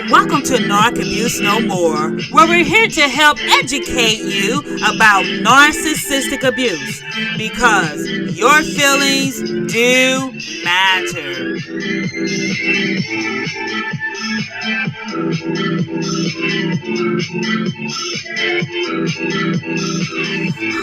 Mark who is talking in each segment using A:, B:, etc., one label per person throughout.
A: Welcome to Narc Abuse No More, where we're here to help educate you about narcissistic abuse because your feelings do matter.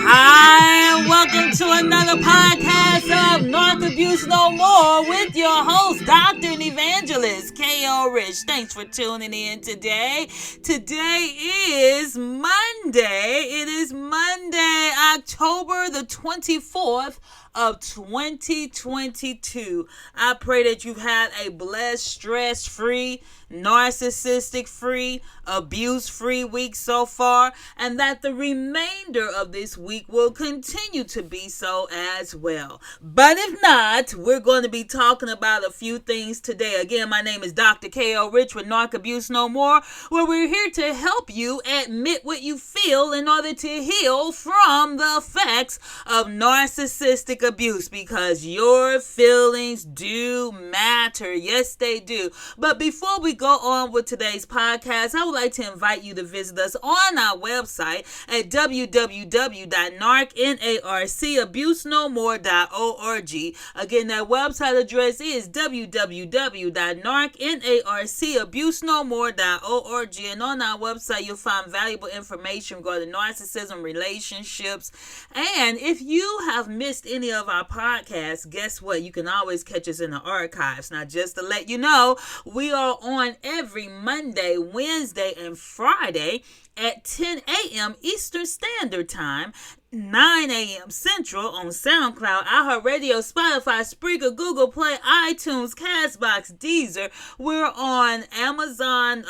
A: Hi, and welcome to another podcast of Narc Abuse No More with your host, Dr. and Evangelist K.O. Rich. Thanks for tuning in today. Today is Monday. It is Monday, October the 24th of 2022. I pray that you've had a blessed, stress-free, narcissistic-free, abuse-free week so far, and that the remainder of this week will continue to be so as well. But if not, we're going to be talking about a few things today. Again, my name is Dr. K.O. Rich with Narc Abuse No More, where we're here to help you admit what you feel in order to heal from the effects of narcissistic abuse, because your feelings do matter. Yes, they do. But before we go on with today's podcast, I would like to invite you to visit us on our website at www.narcabusenomore.org. Again, that website address is www.narcabusenomore.org. And on our website, you'll find valuable information regarding narcissism, relationships. And if you have missed any of our podcasts, guess what? You can always catch us in the archives. Now, just to let you know, we are on every Monday, Wednesday, and Friday at 10 a.m. Eastern Standard Time, 9 a.m. Central on SoundCloud, iHeartRadio, Spotify, Spreaker, Google Play, iTunes, Castbox, Deezer. We're on Amazon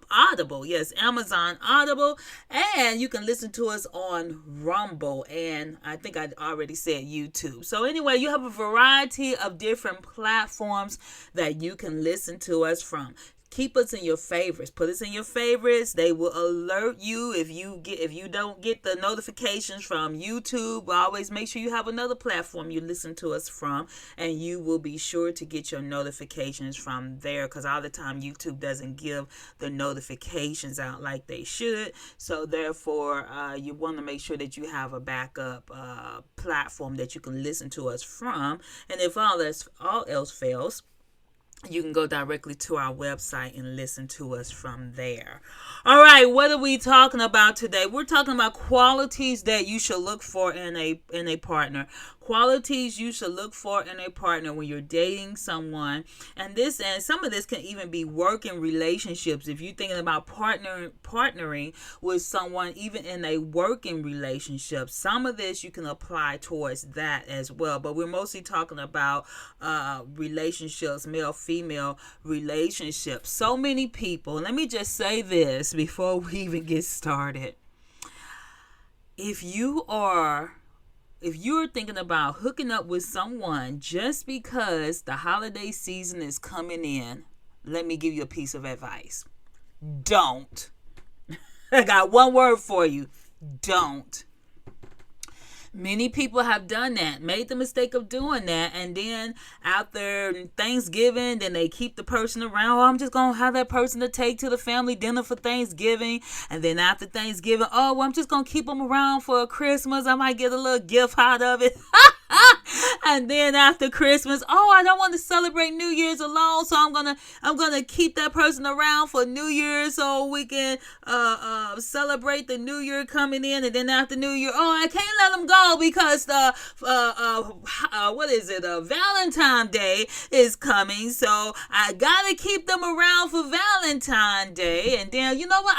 A: Audible. Yes, Amazon Audible. And you can listen to us on Rumble. And I think I already said YouTube. So anyway, you have a variety of different platforms that you can listen to us from. Keep us in your favorites. Put us in your favorites. They will alert you if you don't get the notifications from YouTube. Always make sure you have another platform you listen to us from, and you will be sure to get your notifications from there, because all the time YouTube doesn't give the notifications out like they should. So therefore, you want to make sure that you have a backup platform that you can listen to us from. And if all else fails, you can go directly to our website and listen to us from there. All right, what are we talking about today? We're talking about qualities that you should look for in a partner. Qualities you should look for in a partner when you're dating someone. And some of this can even be working relationships. If you're thinking about partnering with someone, even in a working relationship, some of this you can apply towards that as well. But we're mostly talking about relationships, male-female relationships. So many people, let me just say this before we even get started. If you're thinking about hooking up with someone just because the holiday season is coming in, let me give you a piece of advice. Don't. I got one word for you. Don't. Many people have done that, made the mistake of doing that, and then after Thanksgiving, then they keep the person around. Oh, I'm just going to have that person to take to the family dinner for Thanksgiving. And then after Thanksgiving, oh, well, I'm just going to keep them around for Christmas. I might get a little gift out of it. And then after Christmas, oh, I don't want to celebrate New Year's alone, so I'm gonna keep that person around for New Year so we can celebrate the New Year coming in. And then after New Year, oh, I can't let them go because Valentine's Day is coming, so I gotta keep them around for Valentine's Day. And then you know what?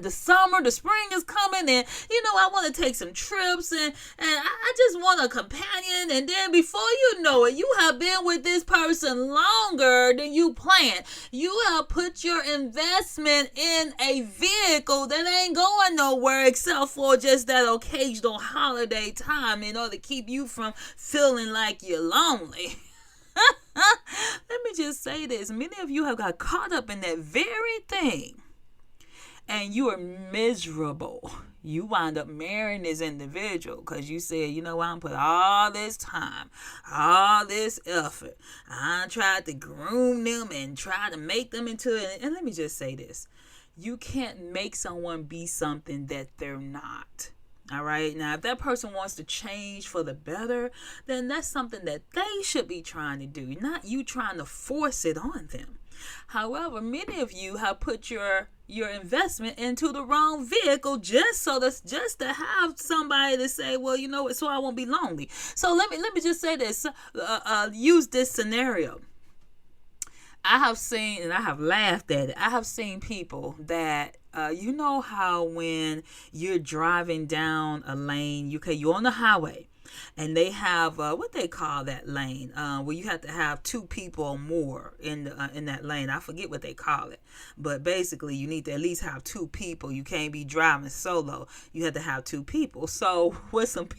A: The spring is coming, and I want to take some trips, and I just want a companion. And then before you know it, you have been with this person longer than you planned. You have put your investment in a vehicle that ain't going nowhere except for just that occasional holiday time in order to keep you from feeling like you're lonely. Let me just say this. Many of you have got caught up in that very thing, and you are miserable. You wind up marrying this individual because you said, you know what, I'm put all this time, all this effort. I tried to groom them and try to make them into it. And let me just say this. You can't make someone be something that they're not. All right. Now, if that person wants to change for the better, then that's something that they should be trying to do, not you trying to force it on them. However, many of you have put your investment into the wrong vehicle just to have somebody to say, well, you know what, so I won't be lonely. So let me just say this. Use this scenario. I have seen, and I have laughed at it, I have seen people that, you know how when you're driving down a lane, you're on the highway, and they have what they call that lane, where you have to have two people or more in that lane. I forget what they call it, but basically you need to at least have two people. You can't be driving solo. You have to have two people. So with some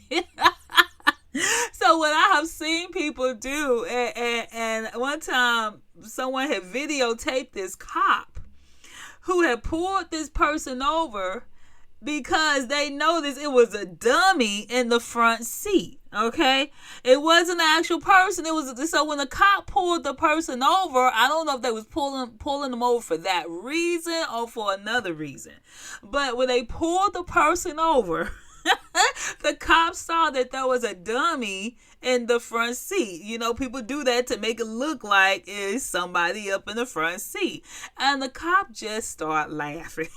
A: so what I have seen people do, and one time someone had videotaped this cop who had pulled this person over because they noticed it was a dummy in the front seat. Okay, it wasn't an actual person. It was, so when the cop pulled the person over, I don't know if they was pulling them over for that reason or for another reason, but when they pulled the person over, the cops saw that there was a dummy in the front seat. You know, people do that to make it look like it's somebody up in the front seat. And the cop just started laughing.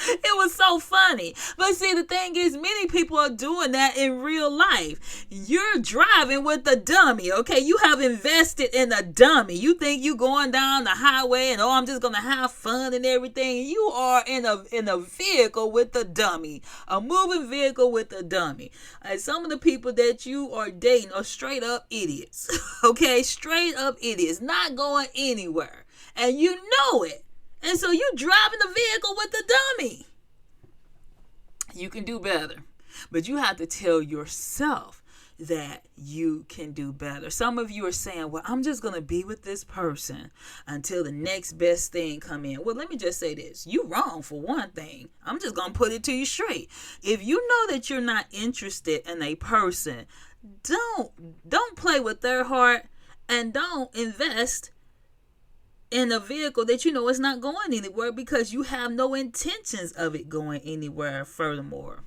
A: It was so funny. But see, the thing is, many people are doing that in real life. You're driving with a dummy, okay? You have invested in a dummy. You think you going down the highway and, I'm just going to have fun and everything. You are in a vehicle with a dummy, a moving vehicle with a dummy. And some of the people that you are dating are straight up idiots, okay? Straight up idiots, not going anywhere. And you know it. And so you driving the vehicle with the dummy. You can do better. But you have to tell yourself that you can do better. Some of you are saying, well, I'm just going to be with this person until the next best thing come in. Well, let me just say this. You wrong for one thing. I'm just going to put it to you straight. If you know that you're not interested in a person, don't play with their heart and don't invest in a vehicle that you know is not going anywhere because you have no intentions of it going anywhere. Furthermore,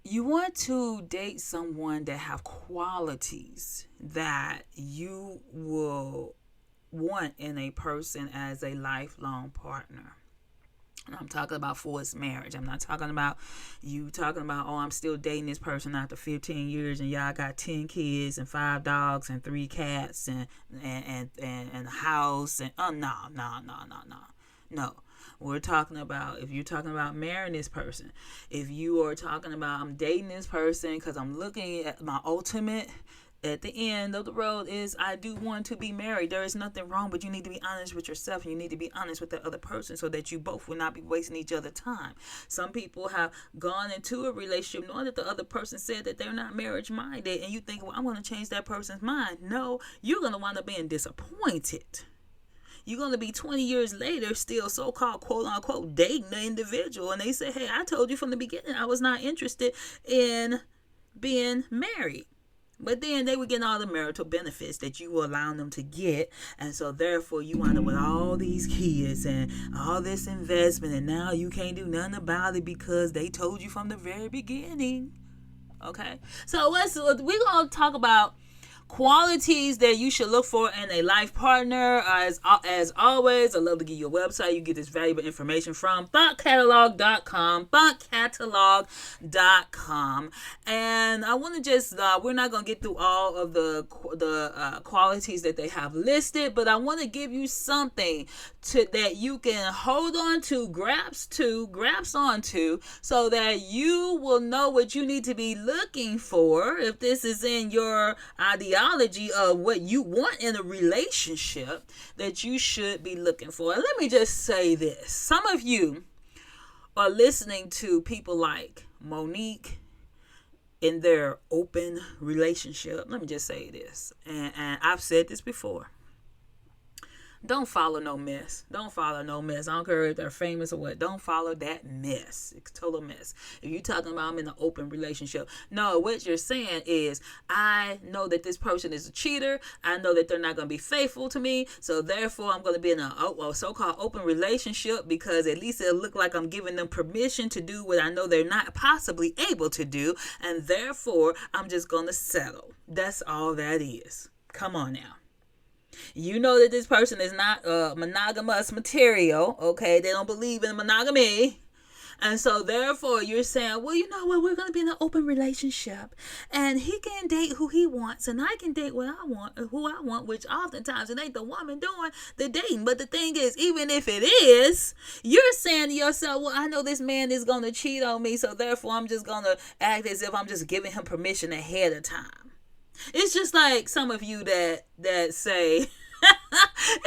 A: you want to date someone that have qualities that you will want in a person as a lifelong partner. And I'm talking about forced marriage. I'm not talking about you talking about, I'm still dating this person after 15 years and y'all got 10 kids and 5 dogs and 3 cats and a house and no. We're talking about, if you're talking about marrying this person, if you are talking about, I'm dating this person because I'm looking at my ultimate at the end of the road is I do want to be married. There is nothing wrong, but you need to be honest with yourself and you need to be honest with the other person so that you both will not be wasting each other's time. Some people have gone into a relationship knowing that the other person said that they're not marriage minded and you think, well, I'm going to change that person's mind. No, you're going to wind up being disappointed. You're going to be 20 years later still so-called quote-unquote dating the individual and they say, hey, I told you from the beginning I was not interested in being married. But then they were getting all the marital benefits that you were allowing them to get. And so therefore you wind up with all these kids and all this investment. And now you can't do nothing about it because they told you from the very beginning. Okay. So we're going to talk about qualities that you should look for in a life partner. As always, I love to give you a website. You get this valuable information from thoughtcatalog.com. And I want to just, we're not going to get through all of the qualities that they have listed, but I want to give you something that you can hold on to, grasp onto, so that you will know what you need to be looking for if this is in your ideology of what you want in a relationship that you should be looking for. And let me just say this. Some of you are listening to people like Monique in their open relationship. Let me just say this. And I've said this before. Don't follow no mess. Don't follow no mess. I don't care if they're famous or what. Don't follow that mess. It's total mess. If you're talking about I'm in an open relationship, no, what you're saying is I know that this person is a cheater. I know that they're not going to be faithful to me. So therefore, I'm going to be in a so-called open relationship because at least it'll look like I'm giving them permission to do what I know they're not possibly able to do. And therefore, I'm just going to settle. That's all that is. Come on now. You know that this person is not monogamous material, okay? They don't believe in monogamy. And so, therefore, you're saying, well, you know what? We're going to be in an open relationship. And he can date who he wants. And I can date what I want, who I want, which oftentimes it ain't the woman doing the dating. But the thing is, even if it is, you're saying to yourself, well, I know this man is going to cheat on me. So, therefore, I'm just going to act as if I'm just giving him permission ahead of time. It's just like some of you that say,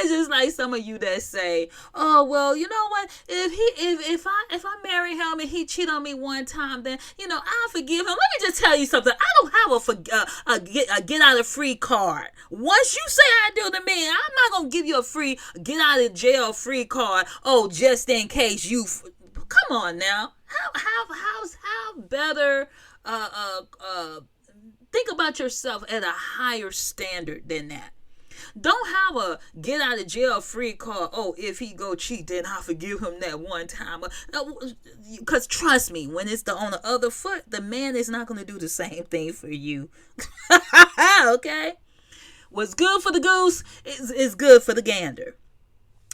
A: it's just like some of you that say, oh, well, you know what? If I marry him and he cheat on me one time, then, you know, I'll forgive him. Let me just tell you something. I don't have a get out of free card. Once you say I do to me, I'm not going to give you a free get out of jail free card. Oh, just in case you, come on now. How better, think about yourself at a higher standard than that. Don't have a get out of jail free card. Oh, if he go cheat, then I'll forgive him that one time. Because trust me, when it's on the other foot, the man is not going to do the same thing for you. Okay? What's good for the goose is good for the gander.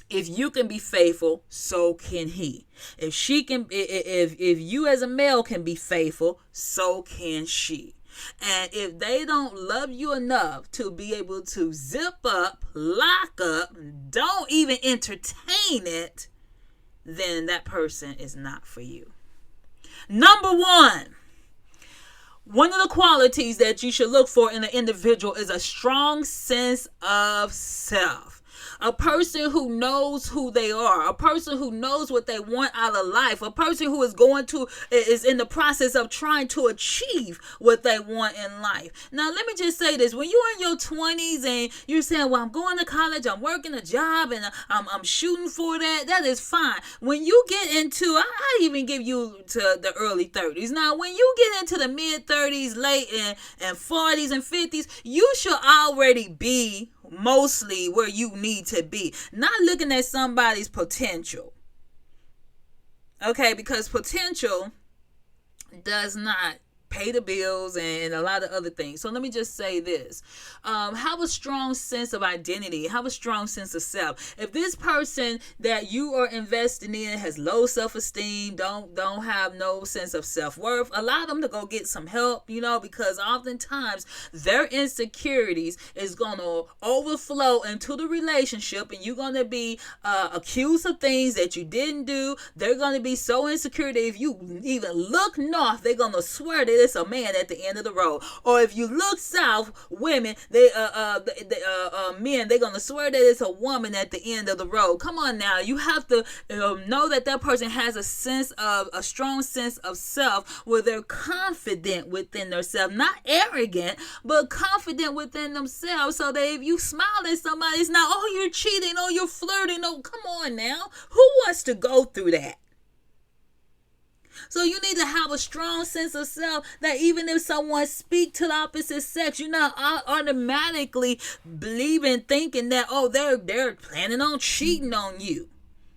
A: If you can be faithful, so can he. If you as a male can be faithful, so can she. And if they don't love you enough to be able to zip up, lock up, don't even entertain it, then that person is not for you. Number one of the qualities that you should look for in an individual is a strong sense of self. A person who knows who they are, a person who knows what they want out of life, a person who is in the process of trying to achieve what they want in life. Now, let me just say this. When you're in your 20s and you're saying, well, I'm going to college, I'm working a job, and I'm shooting for that is fine. When you get into, I even give you to the early 30s. Now, when you get into the mid 30s, late and 40s and 50s, you should already be mostly where you need to be. Not looking at somebody's potential. Okay, because potential does not pay the bills and a lot of other things. So let me just say this. Have a strong sense of identity. Have a strong sense of self. If this person that you are investing in has low self-esteem, don't have no sense of self-worth, allow them to go get some help, because oftentimes their insecurities is going to overflow into the relationship, and you're going to be accused of things that you didn't do. They're going to be so insecure that if you even look north, they're going to swear that it's a man at the end of the road. Or if you look south, women, men, they're gonna swear that it's a woman at the end of the road. Come on now, you have to know that person has a strong sense of self, where they're confident within themselves, not arrogant, but confident within themselves, so that if you smile at somebody, it's not, oh, you're cheating, oh, you're flirting, oh, come on now. Who wants to go through that? So you need to have a strong sense of self, that even if someone speaks to the opposite sex, you're not automatically thinking that, oh, they're planning on cheating on you.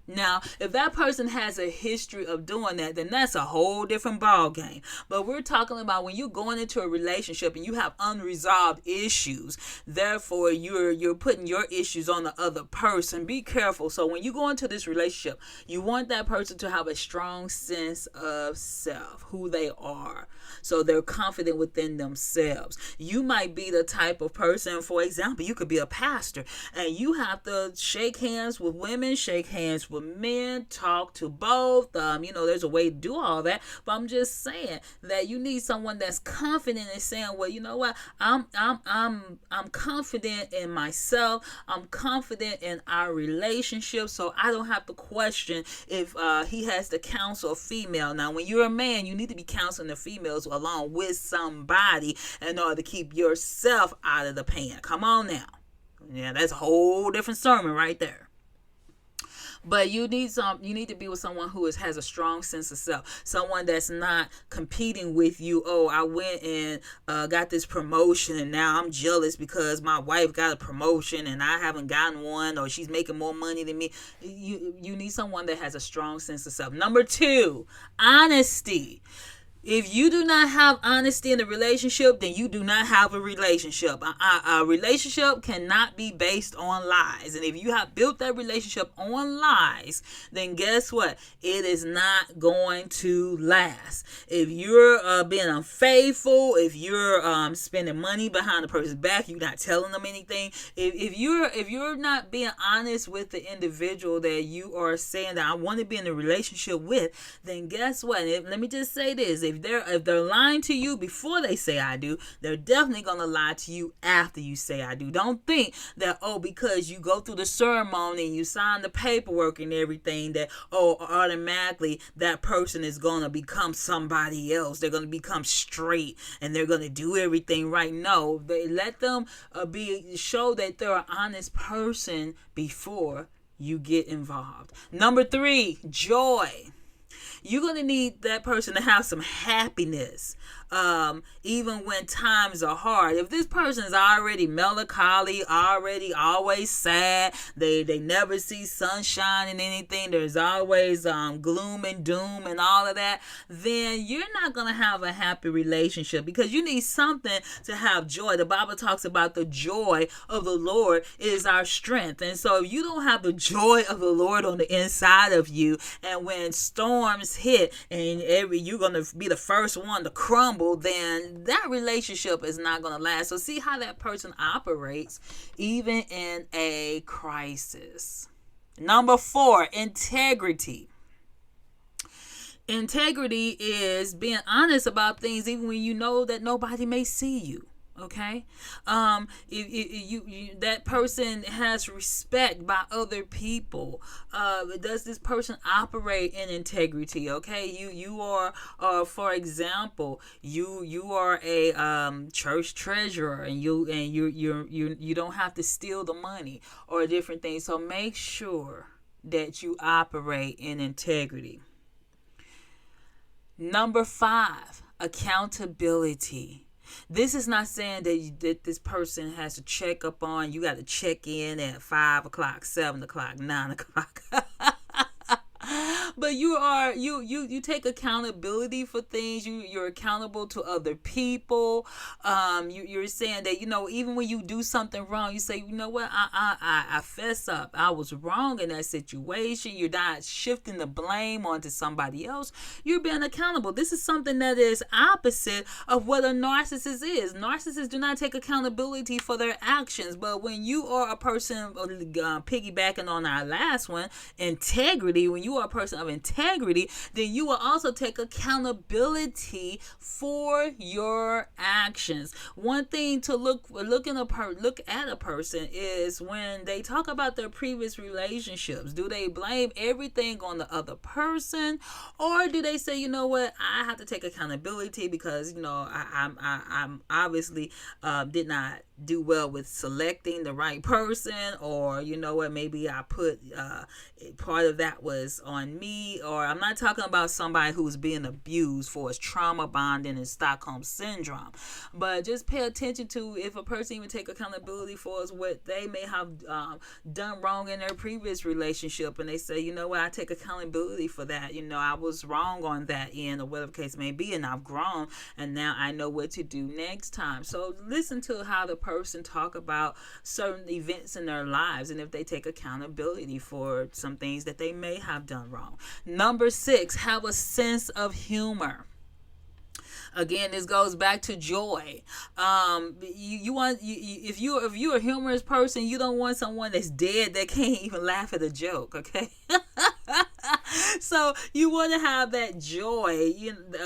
A: Now, if that person has a history of doing that, then that's a whole different ball game. But we're talking about when you're going into a relationship and you have unresolved issues, therefore you're putting your issues on the other person. Be careful. So when you go into this relationship, you want that person to have a strong sense of self, who they are, so they're confident within themselves. You might be the type of person, for example, you could be a pastor, and you have to shake hands with women, shake hands with men, talk to both. There's a way to do all that, but I'm just saying that you need someone that's confident in saying, well, you know what, I'm confident in myself. I'm confident in our relationship, so I don't have to question if he has to counsel a female. Now, when you're a man, you need to be counseling the females along with somebody in order to keep yourself out of the pan. Come on now. Yeah, that's a whole different sermon right there. But you need to be with someone who has a strong sense of self, someone that's not competing with you. Oh, I went and got this promotion and now I'm jealous because my wife got a promotion and I haven't gotten one, or she's making more money than me. You need someone that has a strong sense of self. Number 2, honesty. If you do not have honesty in a relationship, then you do not have a relationship. A relationship cannot be based on lies. And if you have built that relationship on lies, then guess what? It is not going to last. If you're being unfaithful, if you're spending money behind the person's back, you're not telling them anything. If you're not being honest with the individual that you are saying that I want to be in a relationship with, then guess what? Let me just say this. If they're lying to you before they say I do, they're definitely going to lie to you after you say I do. Don't think that, because you go through the ceremony and you sign the paperwork and everything, that, automatically that person is going to become somebody else. They're going to become straight and they're going to do everything right. No, they let them show that they're an honest person before you get involved. Number 3, joy. You're going to need that person to have some happiness, even when times are hard. If this person is already melancholy, already always sad, they never see sunshine in anything, there's always gloom and doom and all of that, then you're not going to have a happy relationship, because you need something to have joy. The Bible talks about the joy of the Lord is our strength. And so if you don't have the joy of the Lord on the inside of you, and when storms hit and you're going to be the first one to crumble, then that relationship is not going to last. So see how that person operates even in a crisis. Number 4, integrity. Integrity is being honest about things even when you know that nobody may see you. Okay, if that person has respect by other people. Does this person operate in integrity? Okay, you are, for example, you are a church treasurer, and you don't have to steal the money or different things. So make sure that you operate in integrity. Number 5, accountability. This is not saying that this person has to check up on you. Got to check in at 5 o'clock, 7 o'clock, 9 o'clock. But you take accountability for things. You're accountable to other people. You're saying that, even when you do something wrong, you say, you know what, I fess up. I was wrong in that situation. You're not shifting the blame onto somebody else. You're being accountable. This is something that is opposite of what a narcissist is. Narcissists do not take accountability for their actions. But when you are a person, piggybacking on our last one, integrity, when you are a person of integrity, then you will also take accountability for your actions. One thing to look at a person is when they talk about their previous relationships. Do they blame everything on the other person, or do they say, you know what, I have to take accountability because I'm obviously did not do well with selecting the right person, or maybe I put part of that was on me. Or I'm not talking about somebody who's being abused for his trauma bonding and Stockholm syndrome, but just pay attention to if a person even take accountability for what they may have done wrong in their previous relationship, and they say, you know what, I take accountability for that. I was wrong on that end, or whatever the case may be, and I've grown, and now I know what to do next time. So listen to how the person talk about certain events in their lives, and if they take accountability for some things that they may have done wrong. Number 6, have a sense of humor. Again, this goes back to joy. If you're a humorous person, you don't want someone that's dead that can't even laugh at a joke. Okay. So you want to have that joy.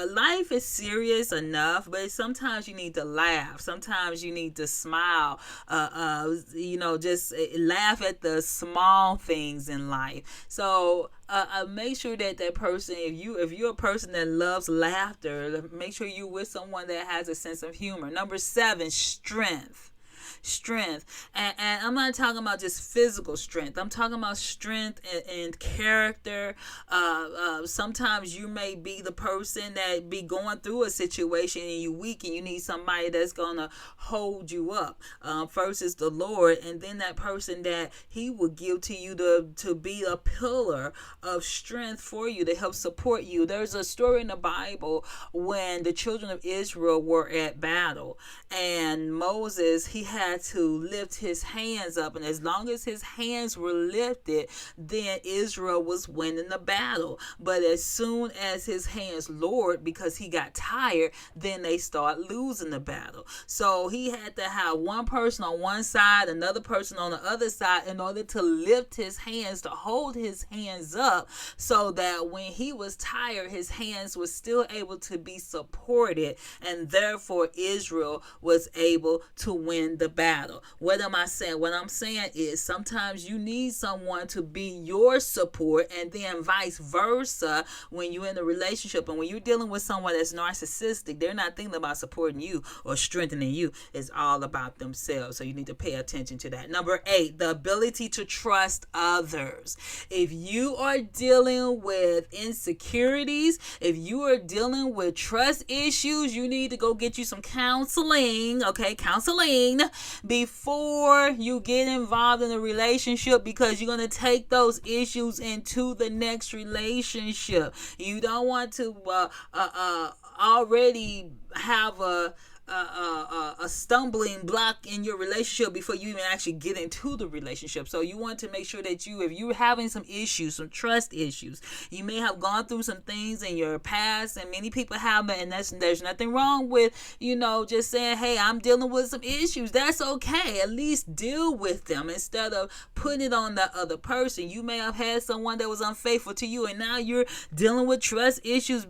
A: Life is serious enough, but sometimes you need to laugh. Sometimes you need to smile. Just laugh at the small things in life. So make sure that person, if you're a person that loves laughter, make sure you're with someone that has a sense of humor. Number 7, strength. strength. And I'm not talking about just physical strength. I'm talking about strength and character. Sometimes you may be the person that be going through a situation and you weak and you need somebody that's going to hold you up. First is the Lord, and then that person that he will give to you to be a pillar of strength for you, to help support you. There's a story in the Bible when the children of Israel were at battle, and Moses, he had to lift his hands up, and as long as his hands were lifted, then Israel was winning the battle. But as soon as his hands lowered, because he got tired, then they start losing the battle. So he had to have one person on one side, another person on the other side, in order to lift his hands, to hold his hands up, so that when he was tired, his hands were still able to be supported, and therefore Israel was able to win the battle. What am I saying? What I'm saying is sometimes you need someone to be your support, and then vice versa when you're in a relationship. And when you're dealing with someone that's narcissistic, they're not thinking about supporting you or strengthening you. It's all about themselves. So you need to pay attention to that. Number 8, the ability to trust others. If you are dealing with insecurities, if you are dealing with trust issues, you need to go get you some counseling, okay? Counseling before you get involved in a relationship, because you're going to take those issues into the next relationship. You don't want to already have a stumbling block in your relationship before you even actually get into the relationship. So you want to make sure that if you're having some issues, some trust issues, you may have gone through some things in your past, and many people have it, and there's nothing wrong with, just saying, hey, I'm dealing with some issues. That's okay. At least deal with them instead of putting it on the other person. You may have had someone that was unfaithful to you, and now you're dealing with trust issues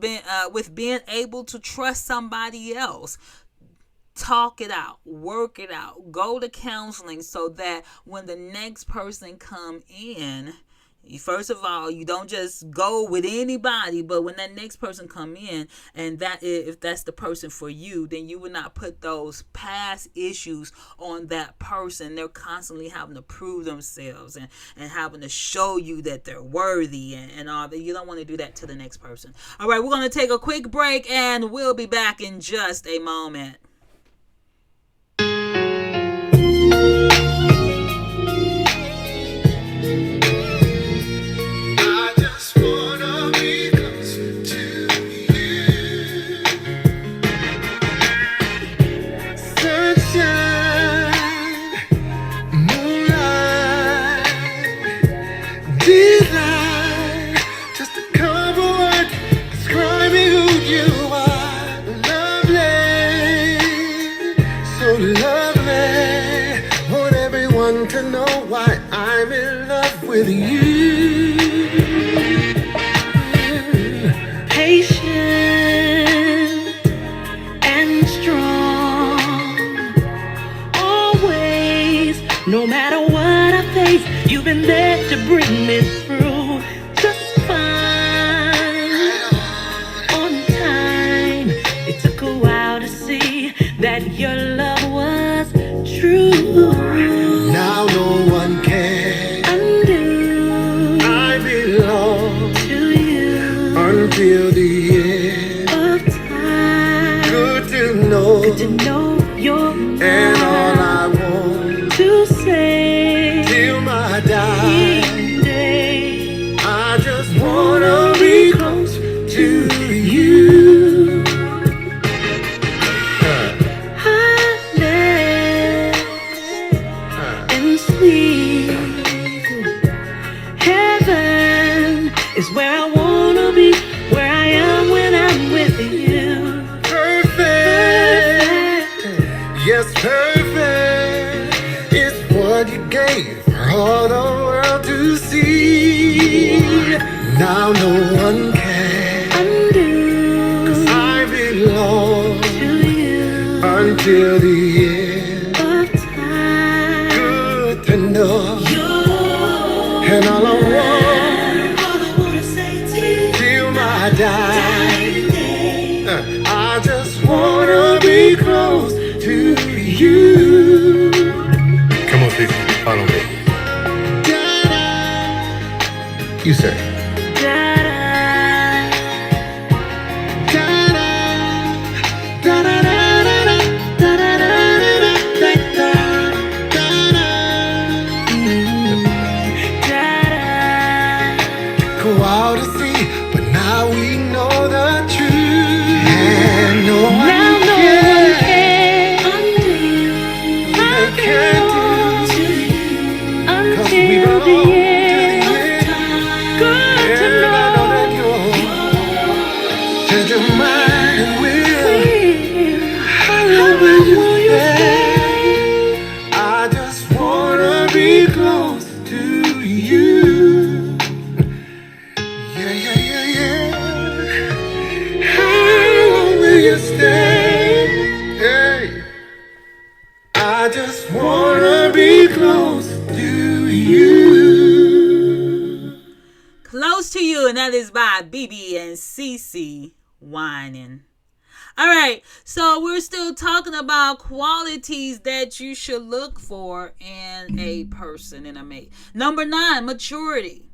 A: with being able to trust somebody else. Talk it out, work it out, go to counseling, so that when the next person come in, first of all, you don't just go with anybody, but when that next person come in, and if that's the person for you, then you would not put those past issues on that person. They're constantly having to prove themselves and having to show you that they're worthy and all that. You don't want to do that to the next person. All right, we're going to take a quick break, and we'll be back in just a moment.
B: With you, patient and strong, always, no matter what I face, you've been there to bring me through just fine, on time. It took a while to see that your love was true. Now no one can until the end of time. Good to know you're mine. And all I want to say till my dying day, I just wanna be close to you. Highness and sweet, heaven is where I wanna be. Where I am when I'm with you. Perfect. Yes, perfect. It's what you gave for all the world to see. Now no one can undo, 'cause I belong to you until the end of time. Good to know you're, and all I wanna say to you till my dying day. I just wanna be close to you. Follow me. You say. Go out to sea, but now we know the truth. And no one can undo my can do. Cause we run on to the end. Good to know that you're change your mind and will. How will you stay? I just wanna be close to you. You stay. Hey. I just wanna be close to you.
A: Close to You, and that is by BB and CC Whining. All right, so we're still talking about qualities that you should look for in a person, in a mate. Number 9, maturity.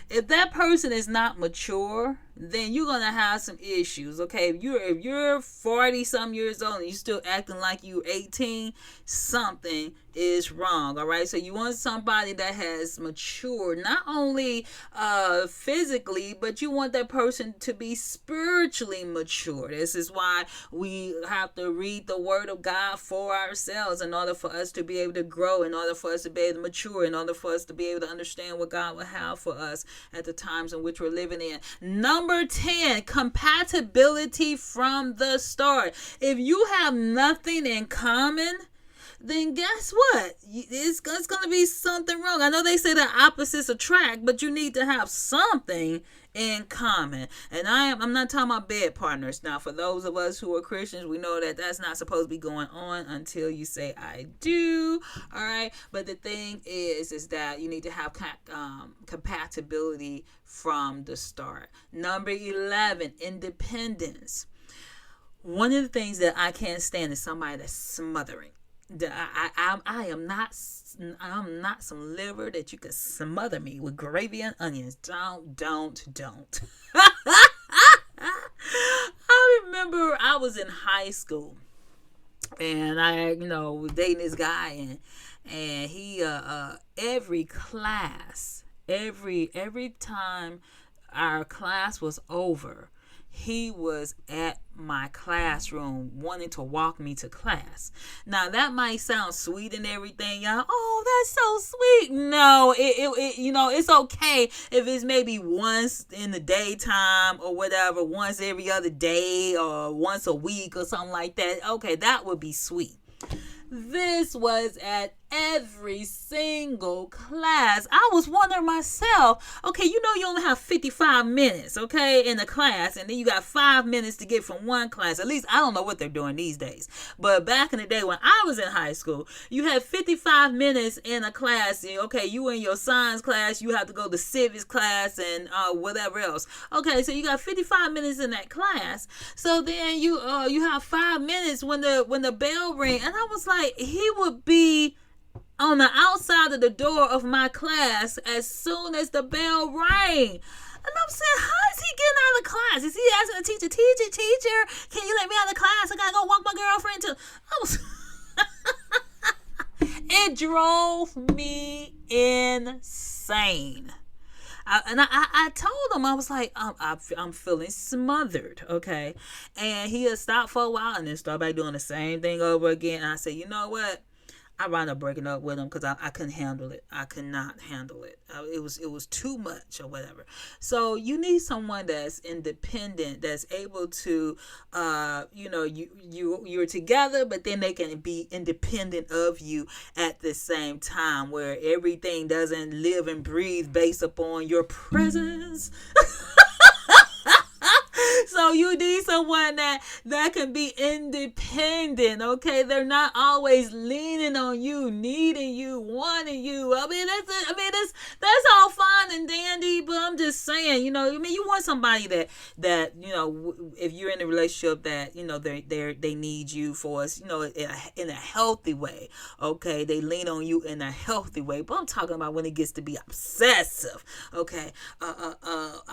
A: If that person is not mature, then you're gonna have some issues. Okay, if you're 40 some years old and you're still acting like you 18, something is wrong. All right, so you want somebody that has matured, not only physically, but you want that person to be spiritually mature. This is why we have to read the Word of God for ourselves in order for us to be able to grow, in order for us to be able to mature, in order for us to be able to understand what God will have for us at the times in which we're living in. Number 10, compatibility from the start. If you have nothing in common, then guess what? It's going to be something wrong. I know they say that opposites attract, but you need to have something in common. And I'm not talking about bed partners. Now, for those of us who are Christians, we know that that's not supposed to be going on until you say I do. All right, but the thing is that you need to have compatibility from the start. Number 11, independence. One of the things that I can't stand is somebody that's smothering. I'm not some liver that you can smother me with gravy and onions. Don't. I remember I was in high school and I, was dating this guy and he every time our class was over, he was at my classroom wanting to walk me to class. Now that might sound sweet and everything, y'all. Oh, that's so sweet. No, it's okay if it's maybe once in the daytime or whatever, once every other day or once a week or something like that. Okay, that would be sweet. This was at every single class. I was wondering myself, okay, you only have 55 minutes, okay, in the class, and then you got 5 minutes to get from one class. At least I don't know what they're doing these days. But back in the day when I was in high school, you had 55 minutes in a class. Okay, you in your science class, you have to go to civics class and whatever else. Okay, so you got 55 minutes in that class. So then you have 5 minutes when the bell rang, and I was like, he would be on the outside of the door of my class as soon as the bell rang. And I'm saying, how is he getting out of the class? Is he asking the teacher, can you let me out of the class? I gotta go walk my girlfriend to... It drove me insane. I told him, I was like, I'm feeling smothered, okay? And he had stopped for a while and then started back doing the same thing over again. And I said, you know what? I wound up breaking up with him because I couldn't handle it. I could not handle it. It was too much or whatever. So you need someone that's independent, that's able to, you're together, but then they can be independent of you at the same time, where everything doesn't live and breathe based upon your presence. So you need someone that can be independent, okay? They're not always leaning on you, needing you, wanting you. That's all fine and dandy, but I'm just saying, you want somebody that if you're in a relationship that they need you for us, in a healthy way, okay? They lean on you in a healthy way. But I'm talking about when it gets to be obsessive, okay?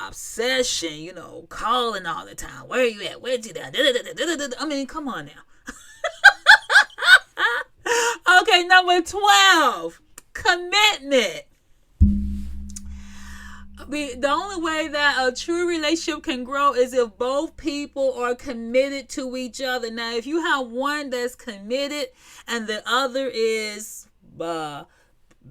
A: Obsession, calling all the time. Where are you at? Where'd you at? Come on now. Okay, number 12, commitment. The only way that a true relationship can grow is if both people are committed to each other. Now, if you have one that's committed and the other is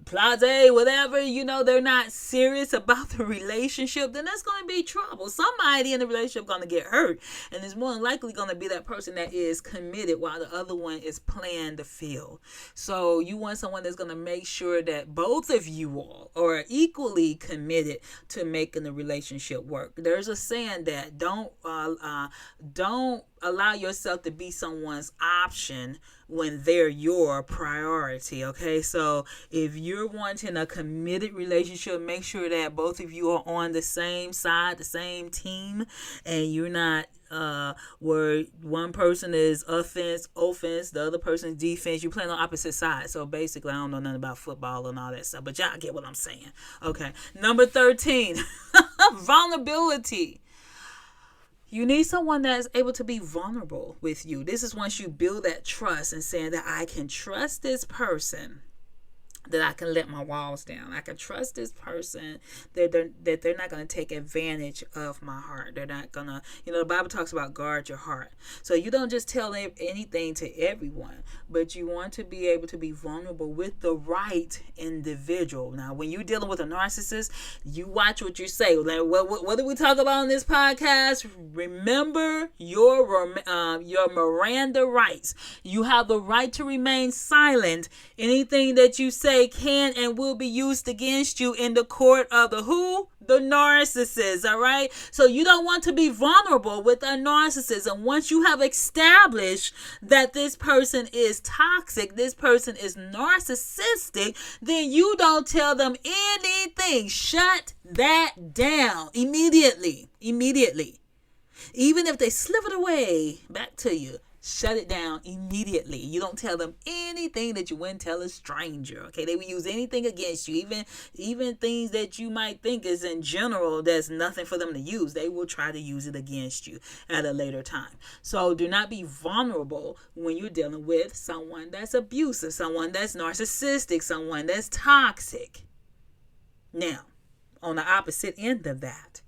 A: blase, whatever, they're not serious about the relationship, then that's going to be trouble. Somebody in the relationship going to get hurt, and it's more than likely going to be that person that is committed while the other one is playing the field. So you want someone that's going to make sure that both of you all are equally committed to making the relationship work. There's a saying that don't allow yourself to be someone's option when they're your priority, okay? So if you're wanting a committed relationship, make sure that both of you are on the same side, the same team, and you're not where one person is offense, the other person's defense. You're playing on opposite sides. So basically, I don't know nothing about football and all that stuff, but y'all get what I'm saying. Okay, number 13, vulnerability. You need someone that is able to be vulnerable with you. This is once you build that trust and saying that I can trust this person, that I can let my walls down. I can trust this person that they're not going to take advantage of my heart. They're not going to, the Bible talks about guard your heart. So you don't just tell anything to everyone, but you want to be able to be vulnerable with the right individual. Now, when you're dealing with a narcissist, you watch what you say. Like, what do we talk about on this podcast? Remember your Miranda rights. You have the right to remain silent. Anything that you say can and will be used against you in the court of the who? The narcissist, all right? So you don't want to be vulnerable with a narcissist. And once you have established that this person is toxic, this person is narcissistic, then you don't tell them anything. Shut that down immediately. Even if they slip it away back to you, shut it down immediately. You don't tell them anything that you wouldn't tell a stranger. Okay, they will use anything against you, even things that you might think is in general that's nothing for them to use. They will try to use it against you at a later time. So do not be vulnerable when you're dealing with someone that's abusive, someone that's narcissistic, someone that's toxic. Now, on the opposite end of that,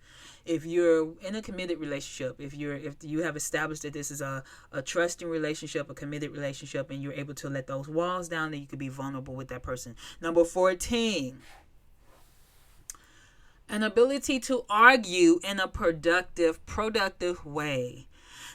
A: if you're in a committed relationship, if you have established that this is a trusting relationship, a committed relationship, and you're able to let those walls down, then you can be vulnerable with that person. Number 14, an ability to argue in a productive way.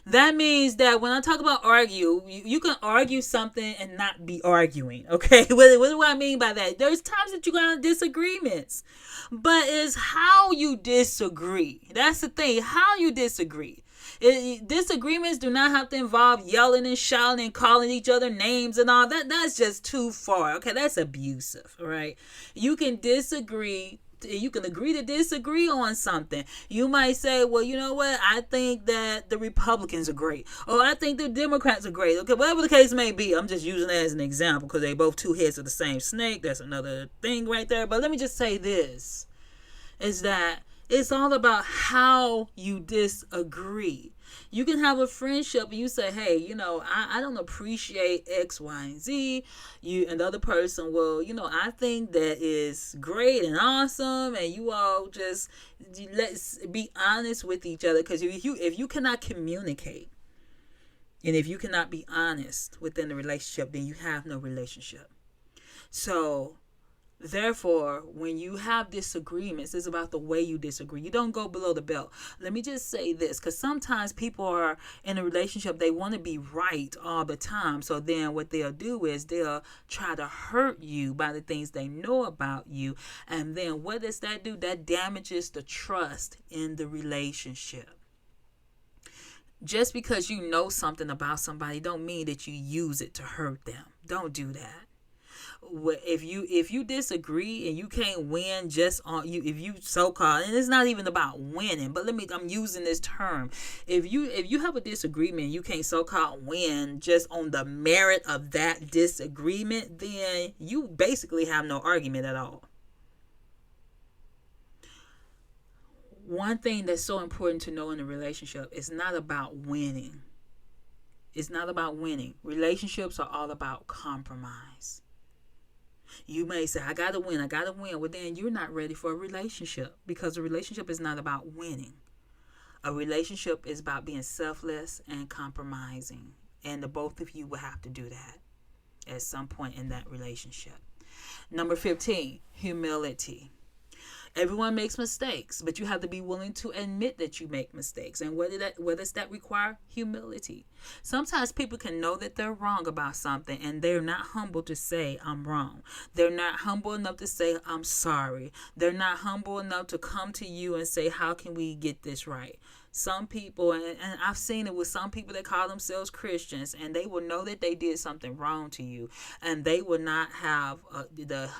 A: That means that when I talk about argue, you can argue something and not be arguing, okay? What do I mean by that? There's times that you're going to have disagreements, but it's how you disagree. That's the thing, how you disagree. Disagreements do not have to involve yelling and shouting and calling each other names and all that. That's just too far, okay? That's abusive, all right? You can disagree. You can agree to disagree on something. You might say, well, you know what? I think that the Republicans are great. Or I think the Democrats are great. Okay, whatever the case may be. I'm just using that as an example because they both two heads of the same snake. That's another thing right there. But let me just say this, is that it's all about how you disagree. You can have a friendship and you say, hey, I don't appreciate X, Y, and Z. And the other person, well, I think that is great and awesome. And you all just, let's be honest with each other. Because if you cannot communicate and if you cannot be honest within the relationship, then you have no relationship. So therefore, when you have disagreements, it's about the way you disagree. You don't go below the belt. Let me just say this, because sometimes people are in a relationship, they want to be right all the time. So then what they'll do is they'll try to hurt you by the things they know about you. And then what does that do? That damages the trust in the relationship. Just because you know something about somebody don't mean that you use it to hurt them. Don't do that. If you disagree and you can't win just on you, if you so-called, and it's not even about winning, but I'm using this term, if you have a disagreement, you can't so-called win just on the merit of that disagreement, then you basically have no argument at all. One thing that's so important to know in a relationship is not about winning. It's not about winning. Relationships are all about compromise. You may say, I gotta win. Well, then you're not ready for a relationship, because a relationship is not about winning. A relationship is about being selfless and compromising. And the both of you will have to do that at some point in that relationship. Number 15, humility. Everyone makes mistakes, but you have to be willing to admit that you make mistakes. And what does that require? Humility. Sometimes people can know that they're wrong about something, and they're not humble to say, I'm wrong. They're not humble enough to say, I'm sorry. They're not humble enough to come to you and say, how can we get this right? Some people, and I've seen it with some people that call themselves Christians, and they will know that they did something wrong to you, and they will not have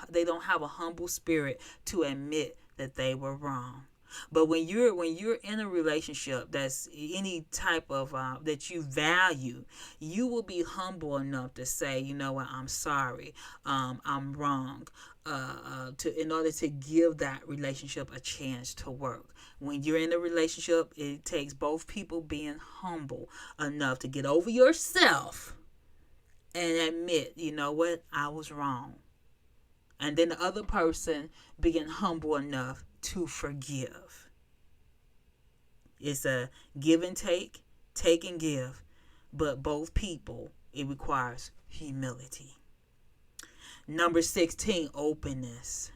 A: they don't have a humble spirit to admit that they were wrong. But when you're in a relationship that's any type of that you value, you will be humble enough to say, you know what, I'm sorry, I'm wrong, in order to give that relationship a chance to work. When you're in a relationship, it takes both people being humble enough to get over yourself and admit, you know what, I was wrong. And then the other person being humble enough to forgive. It's a give and take and give. But both people, it requires humility. Number 16, openness.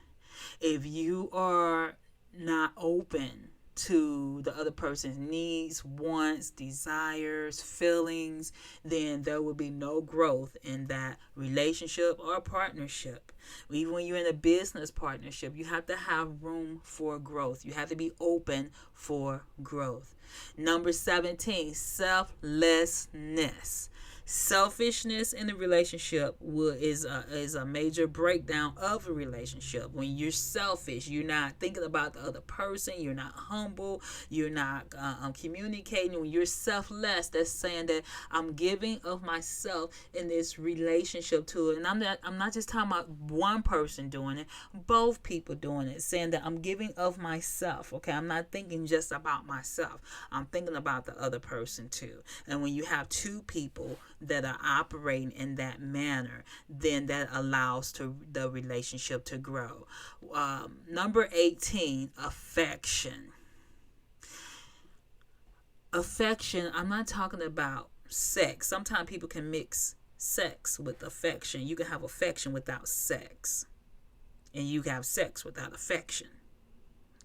A: If you are not open to the other person's needs, wants, desires, feelings, then there will be no growth in that relationship or partnership. Even when you're in a business partnership, you have to have room for growth. You have to be open for growth. Number 17, selflessness. Selfishness in a relationship is a major breakdown of a relationship. When you're selfish, you're not thinking about the other person, you're not humble, you're not communicating. When you're selfless, that's saying that I'm giving of myself in this relationship to it. And I'm not just talking about one person doing it, both people doing it, saying that I'm giving of myself. Okay, I'm not thinking just about myself, I'm thinking about the other person too. And when you have two people that are operating in that manner, then that allows the relationship to grow. Number 18, affection. Affection, I'm not talking about sex. Sometimes people can mix sex with affection. You can have affection without sex, and you can have sex without affection.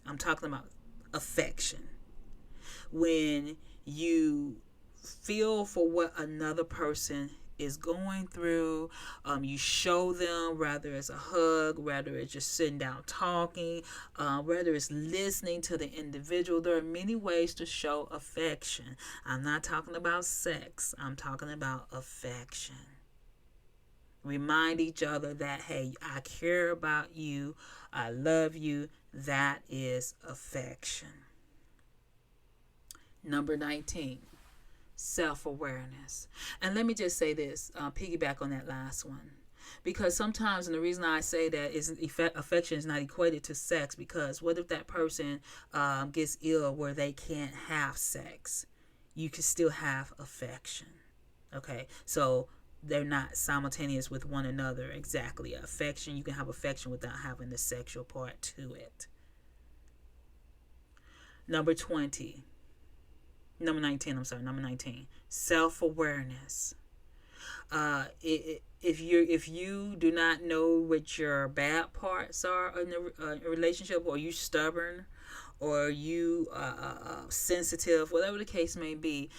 A: I'm talking about affection. When you feel for what another person is going through, you show them, whether it's a hug, whether it's just sitting down talking, whether it's listening to the individual. There are many ways to show affection. I'm not talking about sex, I'm talking about affection. Remind each other that, hey, I care about you, I love you. That is affection. Number 19, self-awareness. And let me just say this, piggyback on that last one, because sometimes, and the reason I say that is affection is not equated to sex, because what if that person gets ill where they can't have sex? You can still have affection. Okay, so they're not simultaneous with one another exactly. Affection, you can have affection without having the sexual part to it. Number 19, self-awareness. if you do not know what your bad parts are in a relationship, or you stubborn, or you sensitive, whatever the case may be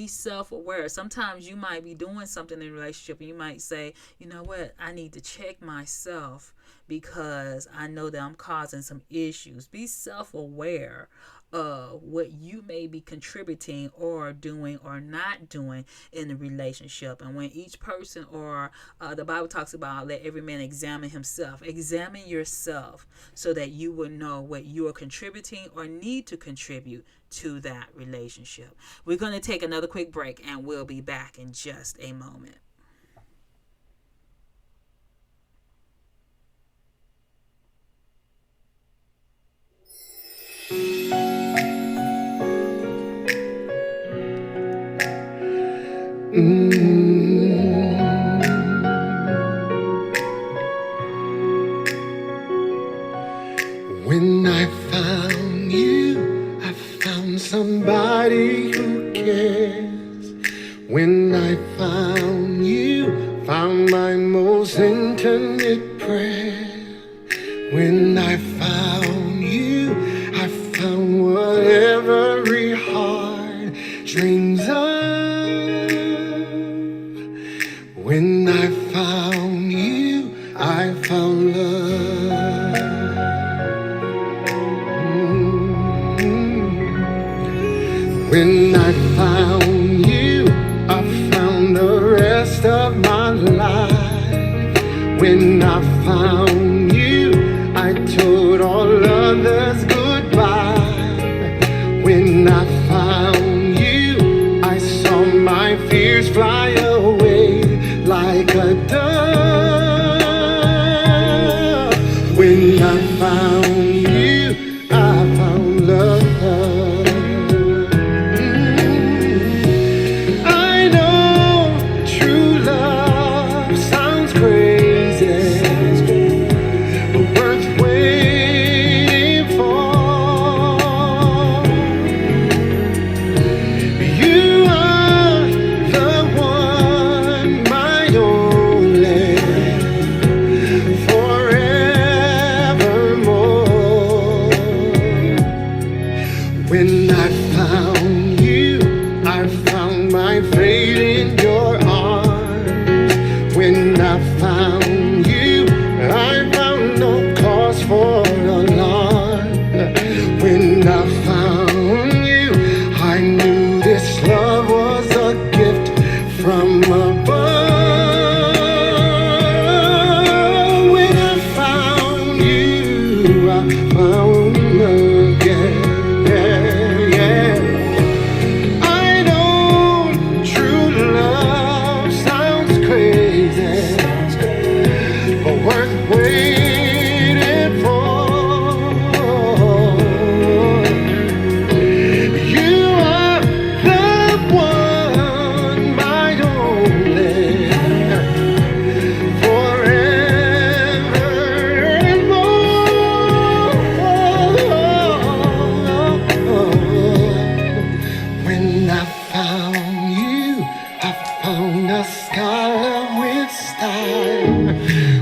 A: self-aware. Sometimes you might be doing something in a relationship and you might say, you know what, I need to check myself because I know that I'm causing some issues. Be self-aware what you may be contributing or doing or not doing in the relationship. And when each person, or the Bible talks about, let every man examine himself. Examine yourself so that you will know what you are contributing or need to contribute to that relationship. We're going to take another quick break and we'll be back in just a moment.
B: When I found you, I found somebody who cares. When I found you, found my most intimate prayer. When I found you, I found what every heart dreams of. When I found you, I found love. When I found you, I found the rest of my life. When I found you, I told all others goodbye. When I found you, I saw my fears fly away like a dove. When I found you, I found love. When I found you, I found my fate in your arms. When I found you, I found no cause for alarm. When I found you, I knew this love was a gift from above. When I found you, I found again.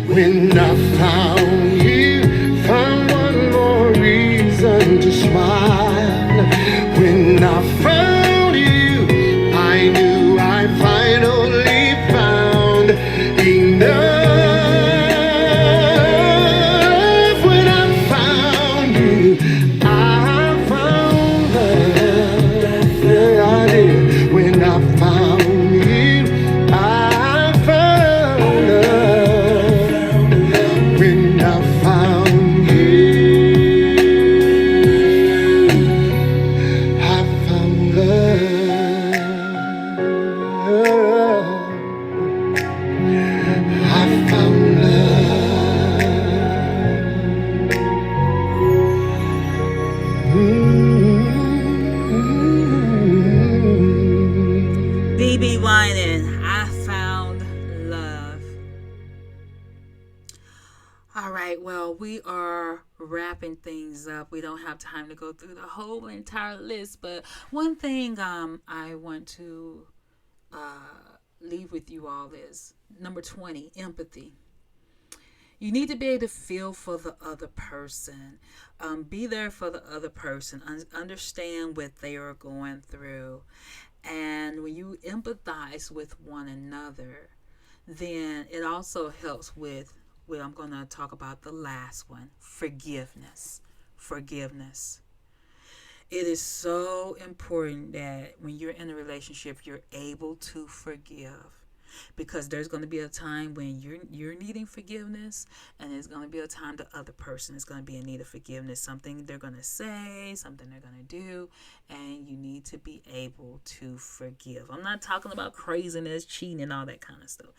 B: When I found you, found one more reason to smile. When I found you, I knew I finally found enough. When I found you, I found love. Yeah, I did. When I found you, I found love. When I found you, I found love. I found love.
A: BB Whining, I found love. All right, well, we are wrapping things up. We don't have time to go through the whole entire list, but one thing I want to leave with you all is number 20, empathy. You need to be able to feel for the other person. Be there for the other person. Understand what they are going through. And when you empathize with one another, then it also helps with, well, I'm going to talk about the last one, forgiveness. Forgiveness. It is so important that when you're in a relationship, you're able to forgive. Because there's going to be a time when you're needing forgiveness, and there's going to be a time the other person is going to be in need of forgiveness. Something they're going to say, something they're going to do, and you need to be able to forgive. I'm not talking about craziness, cheating, and all that kind of stuff.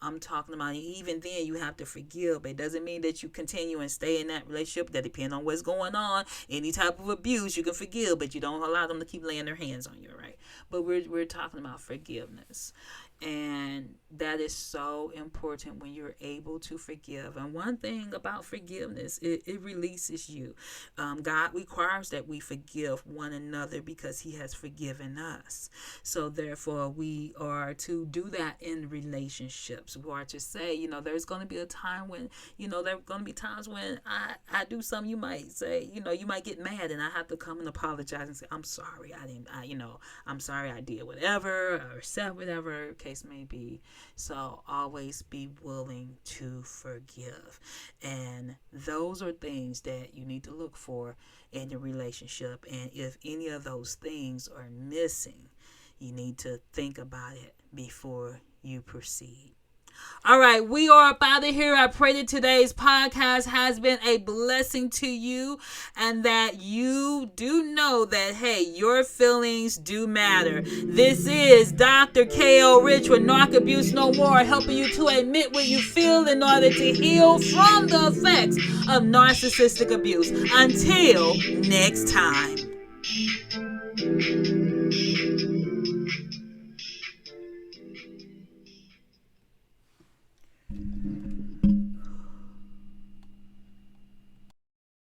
A: I'm talking about even then you have to forgive. But it doesn't mean that you continue and stay in that relationship. That depends on what's going on. Any type of abuse you can forgive, but you don't allow them to keep laying their hands on you, right? But we're talking about forgiveness. And that is so important when you're able to forgive. And one thing about forgiveness, it releases you. God requires that we forgive one another because he has forgiven us. So therefore, we are to do that in relationships. We are to say, there's going to be a time when, there are going to be times when I do something, you might say, you might get mad, and I have to come and apologize and say, I'm sorry. I'm sorry I did whatever or said whatever case may be. So always be willing to forgive. And those are things that you need to look for in your relationship. And if any of those things are missing, you need to think about it before you proceed. All right, we are up out of here. I pray that today's podcast has been a blessing to you, and that you do know that, hey, your feelings do matter. This is Dr. K.O. Rich with Narc Abuse No More, helping you to admit what you feel in order to heal from the effects of narcissistic abuse. Until next time.